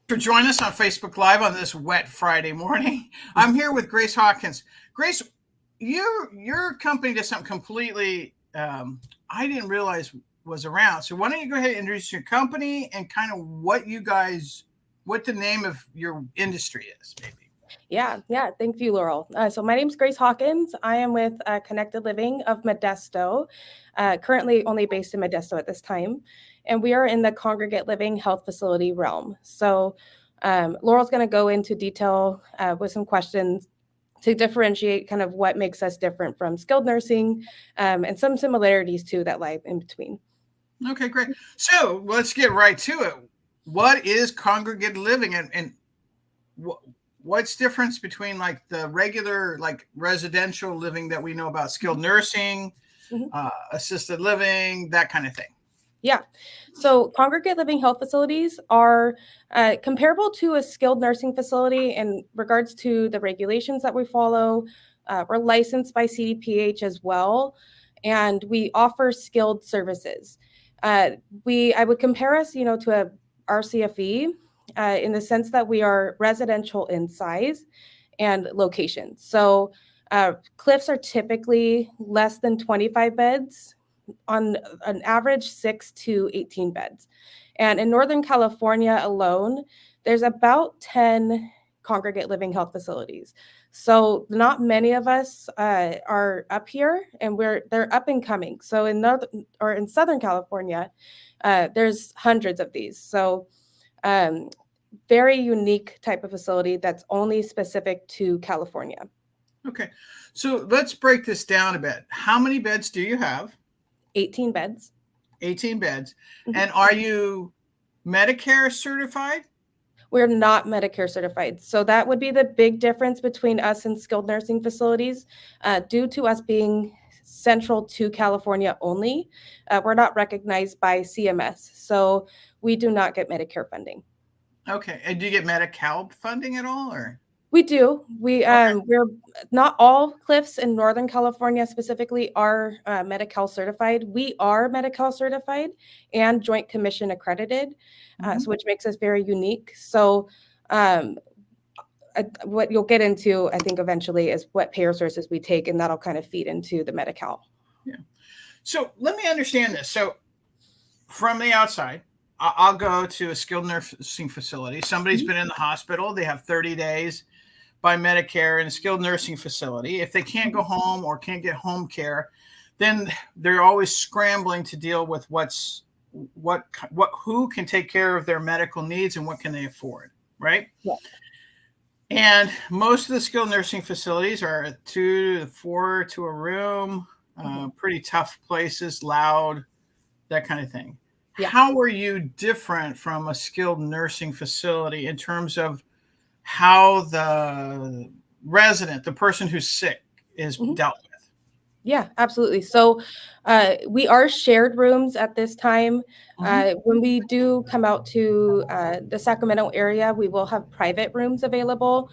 For joining us on Facebook Live on this wet Friday morning. I'm here with Grace Hawkins. Grace, your company does something completely I didn't realize was around. So why don't you go ahead and introduce your company and kind of what the name of your industry is, maybe. Yeah. Thank you, Laurel. So my name is Grace Hawkins. I am with Connected Living of Modesto, currently only based in Modesto at this time. And we are in the Congregate Living Health Facility realm. So Laurel's going to go into detail with some questions to differentiate kind of what makes us different from skilled nursing and some similarities too that lie in between. Okay, great. So let's get right to it. What is congregate living and what's difference between like the regular like residential living that we know about, skilled nursing, assisted living, that kind of thing? Yeah. So congregate living health facilities are comparable to a skilled nursing facility in regards to the regulations that we follow. We're licensed by CDPH as well, and we offer skilled services. I would compare us, to a RCFE in the sense that we are residential in size and location. So cliffs are typically less than 25 beds, on an average 6 to 18 beds. And in Northern California alone, there's about 10 congregate living health facilities. So not many of us are up here, and they're up and coming. So in Southern California, there's hundreds of these. So very unique type of facility that's only specific to California. Okay. So let's break this down a bit. How many beds do you have? 18 beds. 18 beds. And are you Medicare certified? We're not Medicare certified. So that would be the big difference between us and skilled nursing facilities. Due to us being central to California only, we're not recognized by CMS. So we do not get Medicare funding. Okay. And do you get Medi-Cal funding at all, or? We do. We're not all cliffs in Northern California specifically are Medi-Cal certified. We are Medi-Cal certified and Joint Commission accredited, so which makes us very unique. So what you'll get into, I think, eventually is what payer sources we take, and that'll kind of feed into the Medi-Cal. Yeah. So let me understand this. So from the outside, I'll go to a skilled nursing facility. Somebody's been in the hospital. They have 30 days by Medicare in a skilled nursing facility. If they can't go home or can't get home care, then they're always scrambling to deal with who can take care of their medical needs and what can they afford, right? Yeah. And most of the skilled nursing facilities are 2 to 4 to a room, pretty tough places, loud, that kind of thing. Yeah. How are you different from a skilled nursing facility in terms of how the resident, the person who's sick, is dealt with? Yeah, absolutely. So we are shared rooms at this time. When we do come out to the Sacramento area, we will have private rooms available.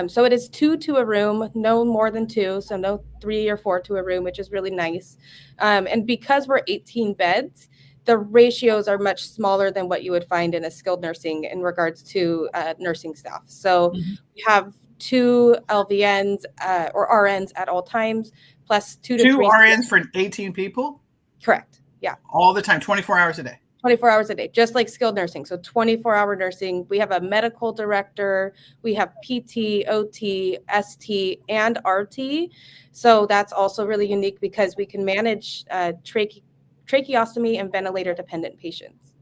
So it is 2 to a room, no more than 2. So no 3 or 4 to a room, which is really nice. And because we're 18 beds, the ratios are much smaller than what you would find in a skilled nursing in regards to nursing staff. So we have 2 LVNs or RNs at all times, plus 2 to 3 RNs for 18 people? Correct. Yeah. All the time, 24 hours a day. 24 hours a day, just like skilled nursing. So 24-hour nursing. We have a medical director. We have PT, OT, ST, and RT. So that's also really unique because we can manage tracheostomy and ventilator-dependent patients.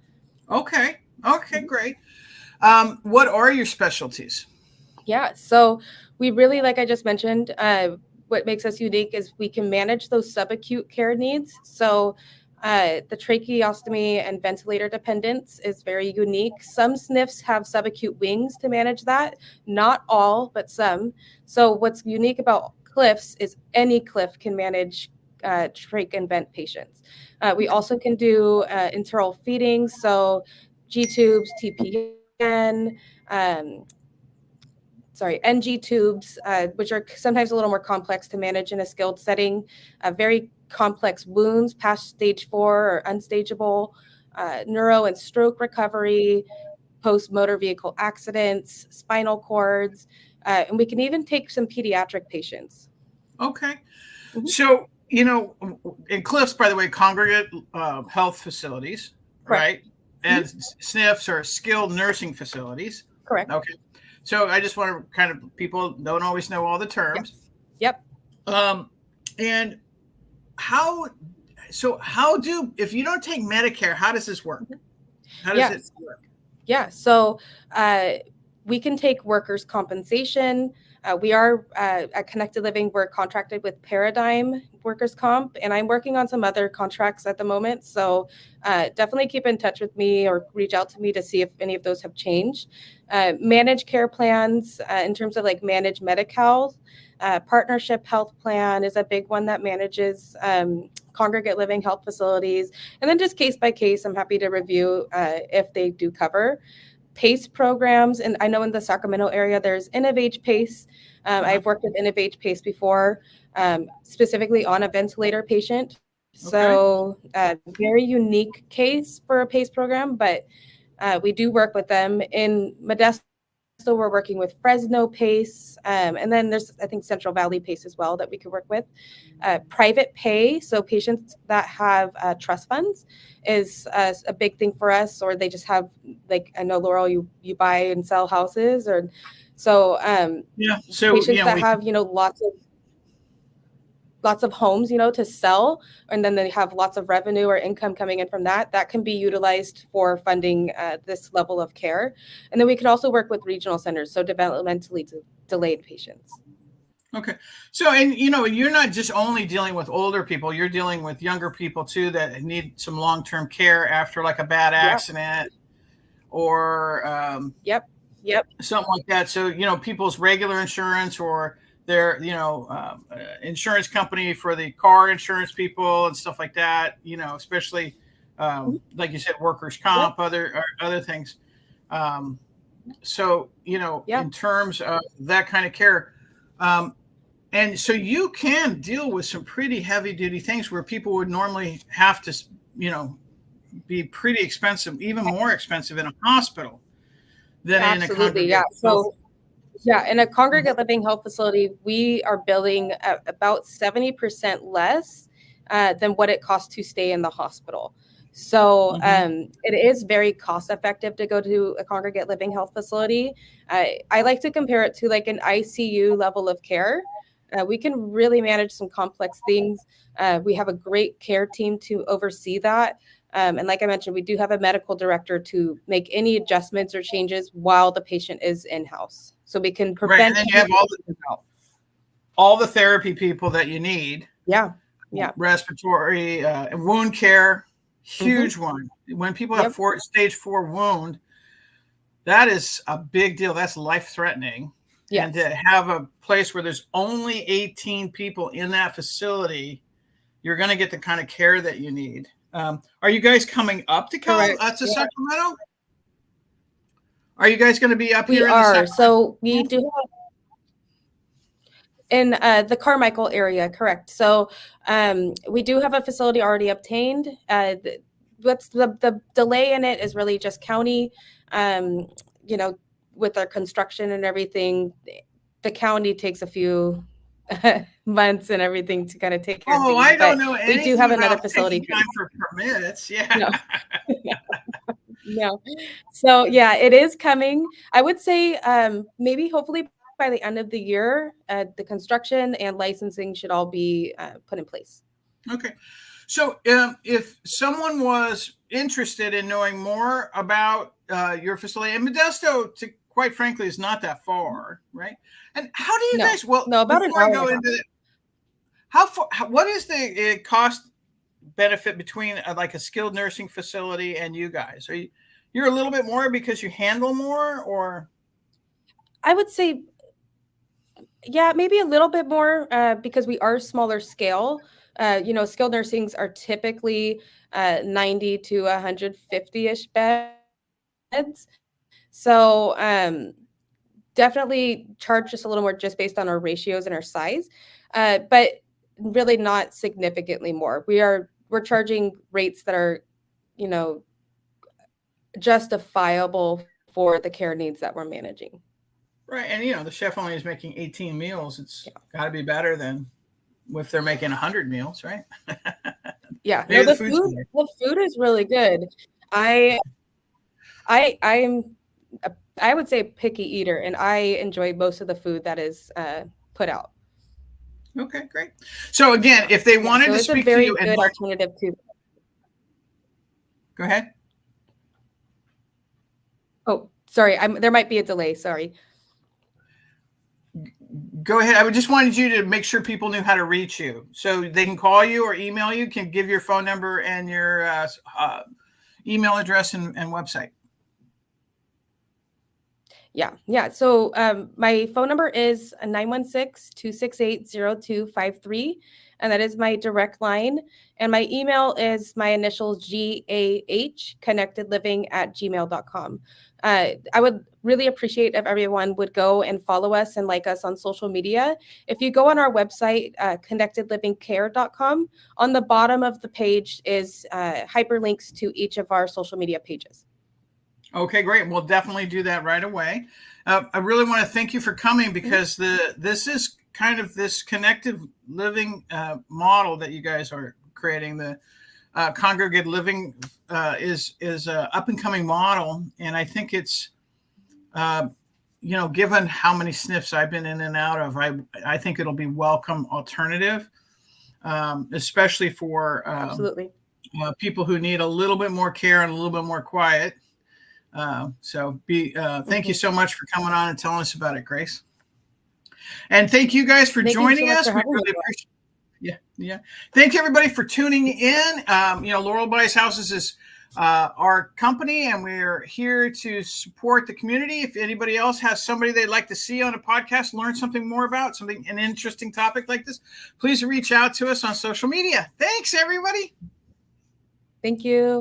Okay, great. What are your specialties? Yeah, so we really, like I just mentioned, what makes us unique is we can manage those subacute care needs. So the tracheostomy and ventilator dependence is very unique. Some SNFs have subacute wings to manage that. Not all, but some. So what's unique about cliffs is any cliff can manage trach and vent patients. We also can do enteral feeding, so G-tubes, TPN, NG tubes, which are sometimes a little more complex to manage in a skilled setting, very complex wounds past stage 4 or unstageable, neuro and stroke recovery, post motor vehicle accidents, spinal cords, and we can even take some pediatric patients. Okay. Mm-hmm. So, in Cliffs, by the way, Congregate health facilities, correct, right? And SNFs are skilled nursing facilities. Correct. Okay. So I just want to kind of, people don't always know all the terms. Yep. And if you don't take Medicare, how does this work? How does it work? Yeah. So we can take workers' compensation. We are at Connected Living, we're contracted with Paradigm Workers' Comp, and I'm working on some other contracts at the moment. So definitely keep in touch with me or reach out to me to see if any of those have changed. Managed care plans in terms of like managed Medi-Cal, partnership health plan is a big one that manages congregate living health facilities. And then just case by case, I'm happy to review if they do cover PACE programs. And I know in the Sacramento area, there's InnovAge PACE. I've worked with InnovAge PACE before, specifically on a ventilator patient. So very unique case for a PACE program, but we do work with them. In Modesto, we're working with Fresno PACE. And then there's, I think, Central Valley PACE as well that we could work with. Private pay, so patients that have trust funds is a big thing for us, or they just have, like, I know, Laurel, you buy and sell houses, or so patients that have, lots of homes, to sell, and then they have lots of revenue or income coming in from that can be utilized for funding this level of care. And then we can also work with regional centers, so developmentally delayed patients. Okay. So, and you're not just only dealing with older people, you're dealing with younger people too that need some long-term care after like a bad accident or something like that. So, people's regular insurance or their, insurance company for the car insurance people and stuff like that, especially like you said, workers' comp, other things. So, in terms of that kind of care, and so you can deal with some pretty heavy duty things where people would normally have to, be pretty expensive, even more expensive in a hospital than in a congregate. So, in a congregate living health facility, we are billing about 70% less than what it costs to stay in the hospital. So it is very cost effective to go to a congregate living health facility. I like to compare it to like an ICU level of care. We can really manage some complex things. We have a great care team to oversee that. And like I mentioned, we do have a medical director to make any adjustments or changes while the patient is in-house. So we can prevent. Right, and then you have all the therapy people that you need. Yeah. Respiratory, wound care, huge one. When people have stage 4 wound, that is a big deal. That's life-threatening. Yes. And to have a place where there's only 18 people in that facility, you're going to get the kind of care that you need. Are you guys coming up to Sacramento? Are you guys going to be up here? We are. So we do have in the Carmichael area, correct. So we do have a facility already obtained. What's the delay in it is really just county, with our construction and everything. The county takes a few months and everything to kind of take care of things. I don't know anything. We do have another facility. Time for permits. Yeah. No. So it is coming. I would say maybe hopefully by the end of the year, the construction and licensing should all be put in place. Okay. So if someone was interested in knowing more about your facility, and Modesto, quite frankly, is not that far, right? And how do you guys? Well, no, about an hour. Go into it, how far? What is the cost benefit between like a skilled nursing facility and you guys? You're a little bit more because you handle more, or? I would say, maybe a little bit more because we are smaller scale. Skilled nursings are typically 90 to 150-ish beds. So definitely charge just a little more just based on our ratios and our size, but really not significantly more. We're charging rates that are, justifiable for the care needs that we're managing. Right. And, the chef only is making 18 meals. It's got to be better than if they're making 100 meals, right? Yeah. No, the food is really good. I'm I would say a picky eater, and I enjoy most of the food that is put out. Okay, great. So again, if they wanted to speak to you, it's a very good alternative too. Go ahead. Oh, sorry. There might be a delay. Sorry. Go ahead. I just wanted you to make sure people knew how to reach you, so they can call you or email you. Can give your phone number and your email address and website. Yeah. So my phone number is 916-268-0253, and that is my direct line. And my email is my initials GAH, connectedliving@gmail.com. I would really appreciate if everyone would go and follow us and like us on social media. If you go on our website, connectedlivingcare.com, on the bottom of the page is hyperlinks to each of our social media pages. Okay, great. We'll definitely do that right away. I really want to thank you for coming, because this is kind of this connected living model that you guys are creating. The Congregate living is a up and coming model, and I think it's given how many SNFs I've been in and out of, I think it'll be welcome alternative, especially for absolutely people who need a little bit more care and a little bit more quiet. Thank you so much for coming on and telling us about it, Grace. And thank you guys for joining us. We really appreciate it. Yeah. Thank you, everybody, for tuning in. Laurel Buys Houses is our company, and we're here to support the community. If anybody else has somebody they'd like to see on a podcast, learn something more about an interesting topic like this, please reach out to us on social media. Thanks, everybody. Thank you.